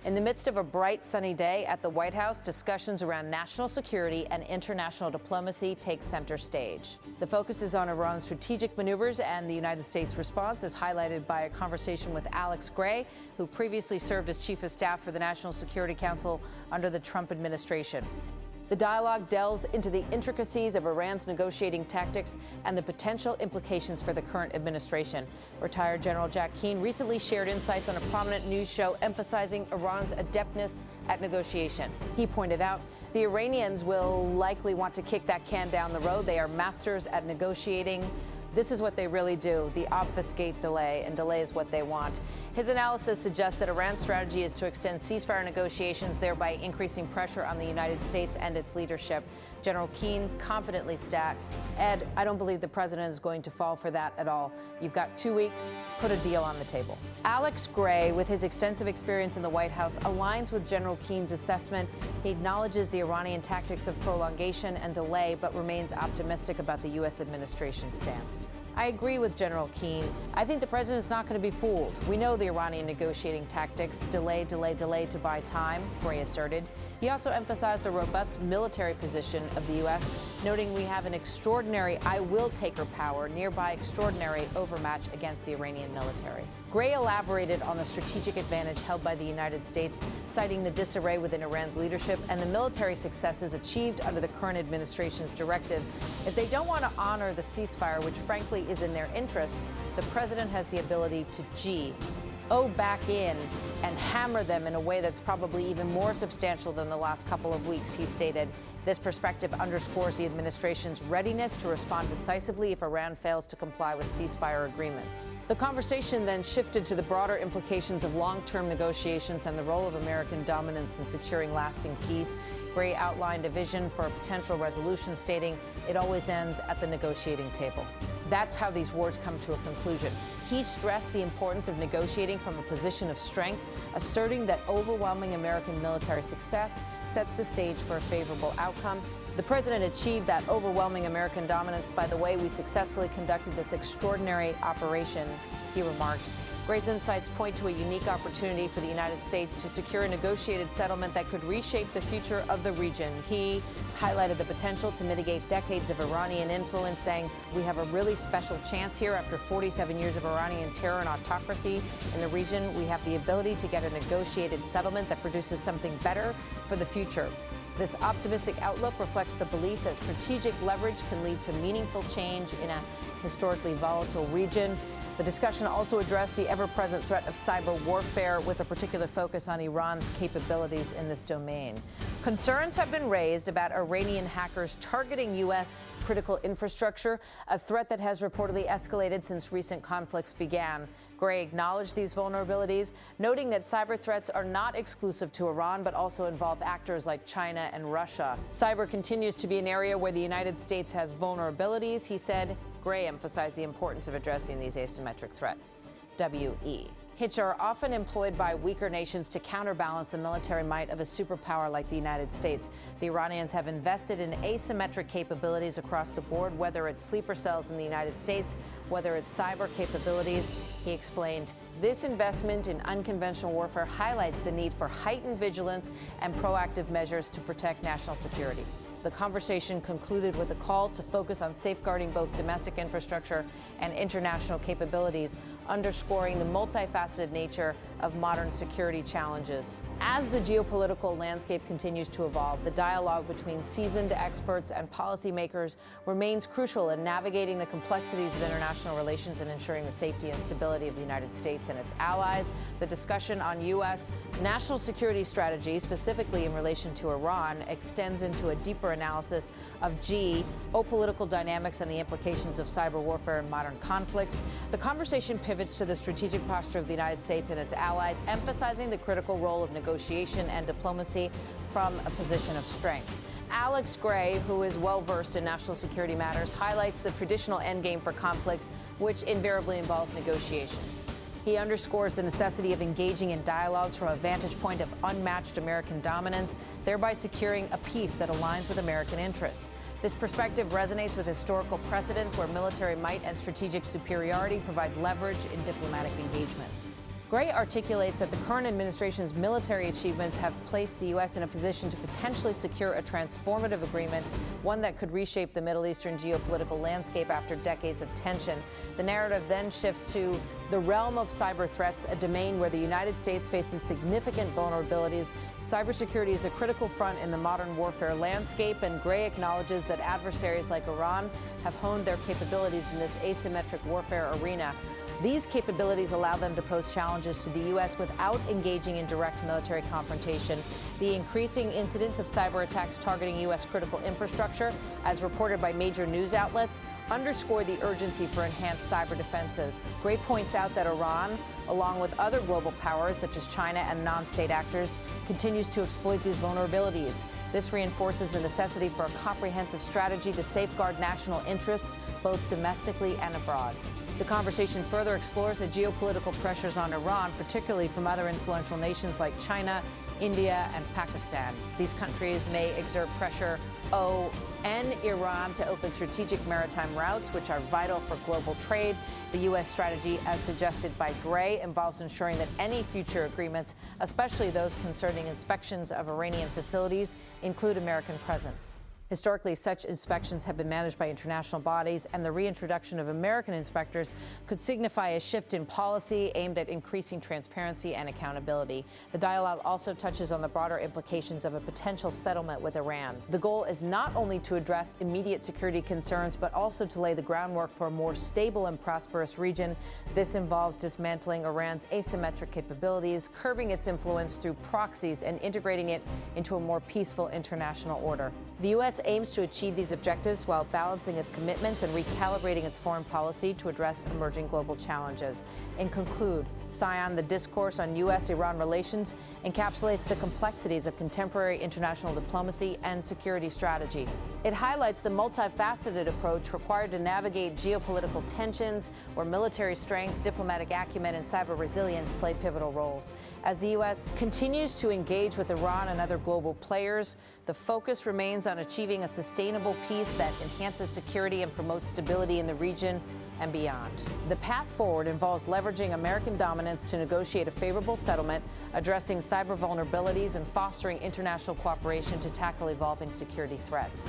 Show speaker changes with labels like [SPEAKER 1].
[SPEAKER 1] In the midst of a bright, sunny day at the White House, discussions around national security and international diplomacy take center stage. The focus is on Iran's strategic maneuvers, and the United States response is highlighted by a conversation with Alex Gray, who previously served as chief of staff for the National Security Council under the Trump administration. The dialogue delves into the intricacies of Iran's negotiating tactics and the potential implications for the current administration. Retired General Jack Keane recently shared insights on a prominent news show emphasizing Iran's adeptness at negotiation. He pointed out the Iranians will likely want to kick that can down the road. They are masters at negotiating. This is what they really do. They obfuscate delay, and delay is what they want. His analysis suggests that Iran's strategy is to extend ceasefire negotiations, thereby increasing pressure on the United States and its leadership. General Keane confidently Ed, I don't believe the president is going to fall for that at all. You've got 2 weeks. Put a deal on the table. Alex Gray, with his extensive experience in the White House, aligns with General Keane's assessment. He acknowledges the Iranian tactics of prolongation and delay, but remains optimistic about the U.S. administration's stance. I agree with General Keane. I think the president's not going to be fooled. We know the Iranian negotiating tactics: delay, delay, delay to buy time, Gray asserted. He also emphasized the robust military position of the U.S., noting we have an extraordinary I-will-taker power, nearby extraordinary overmatch against the Iranian military. Gray elaborated on the strategic advantage held by the United States, citing the disarray within Iran's leadership and the military successes achieved under the current administration's directives. If they don't want to honor the ceasefire, which frankly is in their interest, the president has the ability to back in and hammer them in a way that's probably even more substantial than the last couple of weeks, he stated. This perspective underscores the administration's readiness to respond decisively if Iran fails to comply with ceasefire agreements. The conversation then shifted to the broader implications of long-term negotiations and the role of American dominance in securing lasting peace. Gray outlined a vision for a potential resolution, stating it always ends at the negotiating table. That's how these wars come to a conclusion. He stressed the importance of negotiating from a position of strength, asserting that overwhelming American military success sets the stage for a favorable outcome. The president achieved that overwhelming American dominance by the way we successfully conducted this extraordinary operation, he remarked. Gray's insights point to a unique opportunity for the United States to secure a negotiated settlement that could reshape the future of the region. He highlighted the potential to mitigate decades of Iranian influence, saying we have a really special chance here. After 47 years of Iranian terror and autocracy in the region, we have the ability to get a negotiated settlement that produces something better for the future. This optimistic outlook reflects the belief that strategic leverage can lead to meaningful change in a historically volatile region. The discussion also addressed the ever-present threat of cyber warfare, with a particular focus on Iran's capabilities in this domain. Concerns have been raised about Iranian hackers targeting U.S. critical infrastructure, a threat that has reportedly escalated since recent conflicts began. Gray acknowledged these vulnerabilities, noting that cyber threats are not exclusive to Iran, but also involve actors like China and Russia. Cyber continues to be an area where the United States has vulnerabilities, he said. Gray emphasized the importance of addressing these asymmetric threats. WE. Which are often employed by weaker nations to counterbalance the military might of a superpower like the United States. The Iranians have invested in asymmetric capabilities across the board, whether it's sleeper cells in the United States, whether it's cyber capabilities. He explained, this investment in unconventional warfare highlights the need for heightened vigilance and proactive measures to protect national security. The conversation concluded with a call to focus on safeguarding both domestic infrastructure and international capabilities, underscoring the multifaceted nature of modern security challenges. As the geopolitical landscape continues to evolve, the dialogue between seasoned experts and policymakers remains crucial in navigating the complexities of international relations and ensuring the safety and stability of the United States and its allies. The discussion on U.S. national security strategy, specifically in relation to Iran, extends into a deeper analysis of geopolitical dynamics and the implications of cyber warfare in modern conflicts. The conversation pivots to the strategic posture of the United States and its allies, emphasizing the critical role of negotiation and diplomacy from a position of strength. Alex Gray, who is well-versed in national security matters, highlights the traditional endgame for conflicts, which invariably involves negotiations. He underscores the necessity of engaging in dialogues from a vantage point of unmatched American dominance, thereby securing a peace that aligns with American interests. This perspective resonates with historical precedents where military might and strategic superiority provide leverage in diplomatic engagements. Gray articulates that the current administration's military achievements have placed the U.S. in a position to potentially secure a transformative agreement, one that could reshape the Middle Eastern geopolitical landscape after decades of tension. The narrative then shifts to the realm of cyber threats, a domain where the United States faces significant vulnerabilities. Cybersecurity is a critical front in the modern warfare landscape, and Gray acknowledges that adversaries like Iran have honed their capabilities in this asymmetric warfare arena. These capabilities allow them to pose challenges to the U.S. without engaging in direct military confrontation. The increasing incidence of cyber attacks targeting U.S. critical infrastructure, as reported by major news outlets, underscore the urgency for enhanced cyber defenses. Gray points out that Iran, along with other global powers such as China and non-state actors, continues to exploit these vulnerabilities. This reinforces the necessity for a comprehensive strategy to safeguard national interests, both domestically and abroad. The conversation further explores the geopolitical pressures on Iran, particularly from other influential nations like China, India, and Pakistan. These countries may exert pressure on Iran to open strategic maritime routes, which are vital for global trade. The U.S. strategy, as suggested by Gray, involves ensuring that any future agreements, especially those concerning inspections of Iranian facilities, include American presence. Historically, such inspections have been managed by international bodies, and the reintroduction of American inspectors could signify a shift in policy aimed at increasing transparency and accountability. The dialogue also touches on the broader implications of a potential settlement with Iran. The goal is not only to address immediate security concerns, but also to lay the groundwork for a more stable and prosperous region. This involves dismantling Iran's asymmetric capabilities, curbing its influence through proxies, and integrating it into a more peaceful international order. The U.S. aims to achieve these objectives while balancing its commitments and recalibrating its foreign policy to address emerging global challenges. In conclude, Sion, the discourse on U.S.-Iran relations encapsulates the complexities of contemporary international diplomacy and security strategy. It highlights the multifaceted approach required to navigate geopolitical tensions, where military strength, diplomatic acumen, and cyber resilience play pivotal roles. As the U.S. continues to engage with Iran and other global players, the focus remains on achieving a sustainable peace that enhances security and promotes stability in the region and beyond. The path forward involves leveraging American dominance to negotiate a favorable settlement, addressing cyber vulnerabilities, and fostering international cooperation to tackle evolving security threats.